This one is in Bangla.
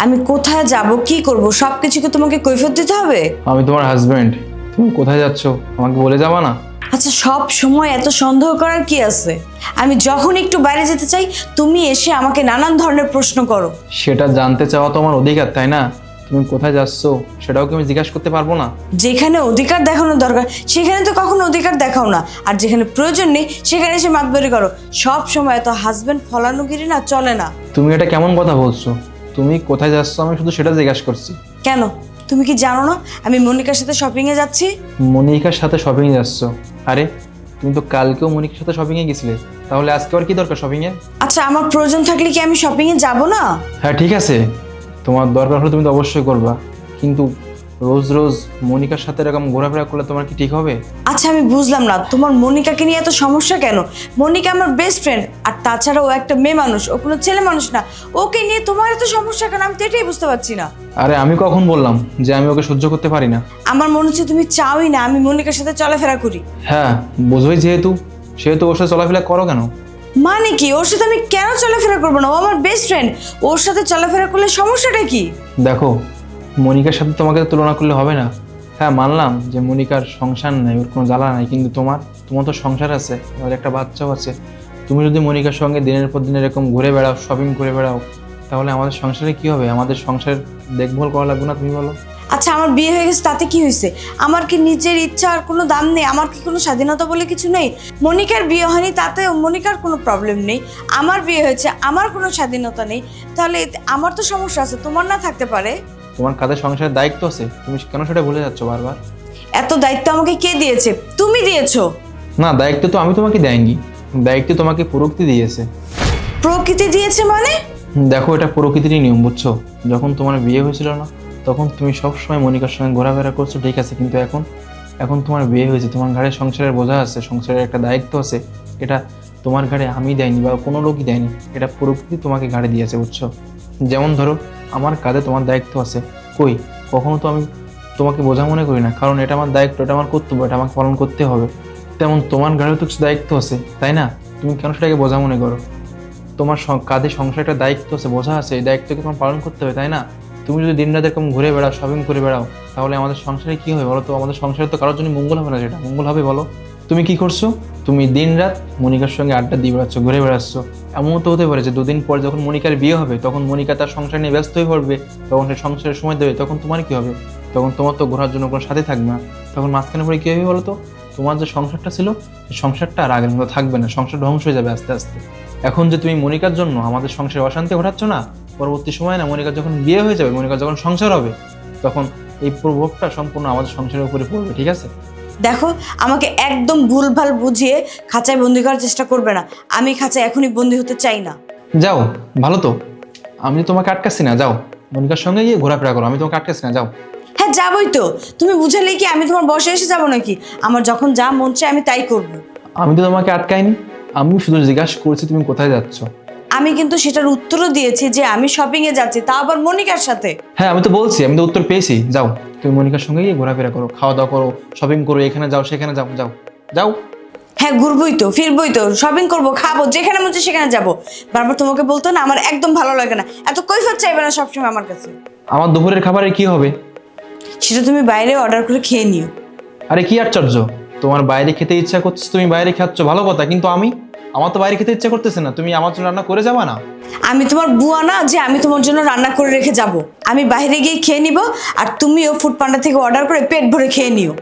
আমি কোথায় যাব, কি করব, সবকিছু কি তোমাকে কৈফিয়ত দিতে হবে? আমি তোমার হাজবেন্ড, তুমি কোথায় যাচ্ছ আমাকে বলে যাবা না? আচ্ছা, সব সময় এত সন্দেহ করার কি আছে? আমি যখন একটু বাইরে যেতে চাই তুমি এসে আমাকে নানান ধরনের প্রশ্ন করো। সেটা জানতে চাওয়া তো আমার অধিকার, তাই না? তুমি কোথায় যাচ্ছ সেটাও কি আমি জিজ্ঞাসা করতে পারবো না? যেখানে অধিকার দেখানোর দরকার সেখানে তো কখনো অধিকার দেখাও না, আর যেখানে প্রয়োজন নেই সেখানে এসে মাতবরি করো। সব সময় তো হাজবেন্ড ফলানুগিরি না চলে না। তুমি এটা কেমন কথা বলছো? তুমি কোথায় যাচ্ছ আমি শুধু সেটা জিজ্ঞাসা করছি। কেন, তুমি কি জানো না আমি মনিকার সাথে শপিং এ যাচ্ছি? মনিকার সাথে শপিং এ যাচ্ছ? আরে তুমি তো কালকেও মনিকার সাথে শপিং এ গেছিলে, তাহলে আজকে আর কি দরকার শপিং এ? আচ্ছা, আমার প্রয়োজন থাকলে কি আমি শপিং এ যাব না? হ্যাঁ ঠিক আছে, তোমার দরকার হলে তুমি তো অবশ্যই করবা, কিন্তু রোজ রোজ মনিকার সাথে এরকম ঘোরাফেরা করলে তোমার কি ঠিক হবে? আচ্ছা, আমি বুঝলাম না তোমার মনিকাকে নিয়ে এত সমস্যা কেন? মনিকা আমার বেস্ট ফ্রেন্ড, আর তাছাড়া ও একটা মেয়ে মানুষ, ও কোনো ছেলে মানুষ না। ওকে নিয়ে তোমার এত সমস্যা কেন? আমি তো এটাই বুঝতে পারছি না। আরে আমি কখন বললাম যে আমি ওকে সহ্য করতে পারি না? আমার মনে হচ্ছে তুমি চাওই না আমি মনিকার সাথে চলাফেরা করি। হ্যাঁ বোঝোই, সেহেতু ওর সাথে চলাফেরা করো কেন? মানে কি, ওর সাথে আমি কেন চলাফেরা করবো না? ও আমার বেস্ট ফ্রেন্ড, ওর সাথে চলাফেরা করলে সমস্যাটা কি? দেখো, মনিকার সাথে তোমাকে তুলনা করলে হবে না। হ্যাঁ মানলাম যে মনিকার সংসার নাই, ওর কোনো জ্বালা নাই, কিন্তু তোমার তো সংসার আছে, তোমার একটা বাচ্চাও আছে। তুমি যদি মনিকার সঙ্গে দিনের পর দিন এরকম ঘুরে বেড়াও, শপিং করে বেড়াও, তাহলে আমাদের সংসারে কি হবে? আমাদের সংসার দেখভাল করা লাগবে না? তুমি বলো। আচ্ছা, আমার বিয়ে হয়ে গেছে তাতে কি হয়েছে? আমার কি নিজের ইচ্ছা আর কোনো দাম নেই? আমার কি কোনো স্বাধীনতা বলে কিছু নেই? মনিকার বিয়ে হয়নি তাতে মনিকার কোনো প্রবলেম নেই, আমার বিয়ে হয়েছে, আমার কোনো স্বাধীনতা নেই, তাহলে আমার তো সমস্যা আছে, তোমার না থাকতে পারে? তোমার কাঁধে সংসারের দায়িত্ব আছে, তুমি কেন সেটা ভুলে যাচ্ছ বারবার? এত দায়িত্ব আমাকে কে দিয়েছে? তুমি দিয়েছো। না, দায়িত্ব তো আমি তোমাকে দেয়নি, দায়িত্ব তোমাকে প্রকৃতি দিয়েছে। প্রকৃতি দিয়েছে মানে? দেখো, এটা প্রকৃতিরই নিয়ম, বুঝছো? যখন তোমার বিয়ে হয়েছিল না, তখন তুমি সবসময় মনিকার সঙ্গে ঘোরাফেরা করছো, ঠিক আছে, কিন্তু এখন তোমার বিয়ে হয়েছে, তোমার ঘাড়ে সংসারের বোঝা আছে, সংসারের একটা দায়িত্ব আছে। এটা তোমার ঘাড়ে আমি দেয়নি বা কোনো লোকই দেয়নি, এটা প্রকৃতি তোমাকে ঘাড়ে দিয়েছে, বুঝছো? যেমন ধরো, আমার কাঁধে তোমার দায়িত্ব আছে, কই কখনো তো আমি তোমাকে বোঝা মনে করি না, কারণ এটা আমার দায়িত্ব, এটা আমার কর্তব্য, এটা আমাকে পালন করতে হবে। তেমন তোমার ঘাড়েও তো কিছু দায়িত্ব আছে, তাই না? তুমি কেন সেটাকে বোঝা মনে করো? তোমার কাঁধে সংসার একটা দায়িত্ব আছে, বোঝা আছে, এই দায়িত্বকে তোমার পালন করতে হবে, তাই না? তুমি যদি দিন রাত এরকম ঘুরে বেড়াও, শপিং করে বেড়াও, তাহলে আমাদের সংসারে কি হবে বলো তো? আমাদের সংসারে তো কারোর জন্য মঙ্গল হবে না, সেটা মঙ্গল হবে বলো? তুমি কি করছো? তুমি দিন রাত মনিকার সঙ্গে আড্ডা দিয়ে বেড়াচ্ছ, ঘুরে বেড়াচ্ছ। এমন তো হতে পারে যে দুদিন পর যখন মনিকার বিয়ে হবে, তখন মনিকা তার সংসার নিয়ে ব্যস্ত হয়ে পড়বে, তখন সে সংসারের সময় দেবে, তখন তোমার কি হবে? তখন তোমার তো ঘোরার জন্য কোনো সাথে থাকবে না, তখন মাঝখানে পরে কি হবে বলো তো? তোমার যে সংসারটা ছিল, সেই সংসারটা আর আগের মতো থাকবে না, সংসার ধ্বংস হয়ে যাবে আস্তে আস্তে। এখন যে তুমি মনিকার জন্য আমাদের সংসারে অশান্তি ঘটাচ্ছ না, পরবর্তী সময় না, মনিকার যখন বিয়ে হয়ে যাবে, মনিকার যখন সংসার হবে, তখন এই প্রভাবটা সম্পূর্ণ আমাদের সংসারের উপরে পড়বে, ঠিক আছে? দেখো, আমাকে একদম ভুলভাল বুঝিয়ে খাঁচায় বন্দি করার চেষ্টা করবে না। আমি খাঁচায় এখনই বন্দি হতে চাই না। যাও, ভালো তো, আমি তোমাকে আটকাচ্ছি না, যাও মনিকার সঙ্গে গিয়ে ঘোরাফেরা করো, আমি তোমাকে আটকাচ্ছি না, যাও। হ্যাঁ যাবই তো, তুমি বুঝালেই কি আমি তোমার বসে এসে যাবো নাকি? আমার যখন যা মন চায় আমি তাই করব। আমি তো তোমাকে আটকাইনি, আমি শুধু জিজ্ঞাসা করছি তুমি কোথায় যাচ্ছ। আমি কিন্তু সেটার উত্তরও দিয়েছি যে আমি শপিং এ যাচ্ছি, তা আবার মনিকার সাথে। হ্যাঁ আমি তো বলছি, আমি তো উত্তর পেয়েছি, যাও তুমি মনিকার সঙ্গে গিয়ে ঘোরাফেরা করো, খাওয়া দাওয়া করো, শপিং করো, এখানে যাও সেখানে যাও, যাও যাও। হ্যাঁ, ঘুরবই তো, ফিরবই তো, শপিং করবো, খাবো, যেখানে মন চায় সেখানে যাবো। বারবার তোমাকে বলতো না, আমার একদম ভালো লাগে না, এত কৈফিয়ত চাইবে না সবসময় আমার কাছে। আমার দুপুরের খাবারের কি হবে? সেটা তুমি বাইরে অর্ডার করে খেয়ে নিও। আরে কি আশ্চর্য, তোমার বাইরে খেতে ইচ্ছা করছে, তুমি বাইরে খাচ্ছ, ভালো কথা, কিন্তু আমার তো বাইরে খেতে ইচ্ছা করতেছে না, তুমি আমার জন্য রান্না করে যাবা না? আমি তোমার বুয়া না যে আমি তোমার জন্য রান্না করে রেখে যাব। আমি বাইরে গিয়ে খেয়ে নিব, আর তুমিও ফুড পান্ডা থেকে অর্ডার করে পেট ভরে খেয়ে নিও।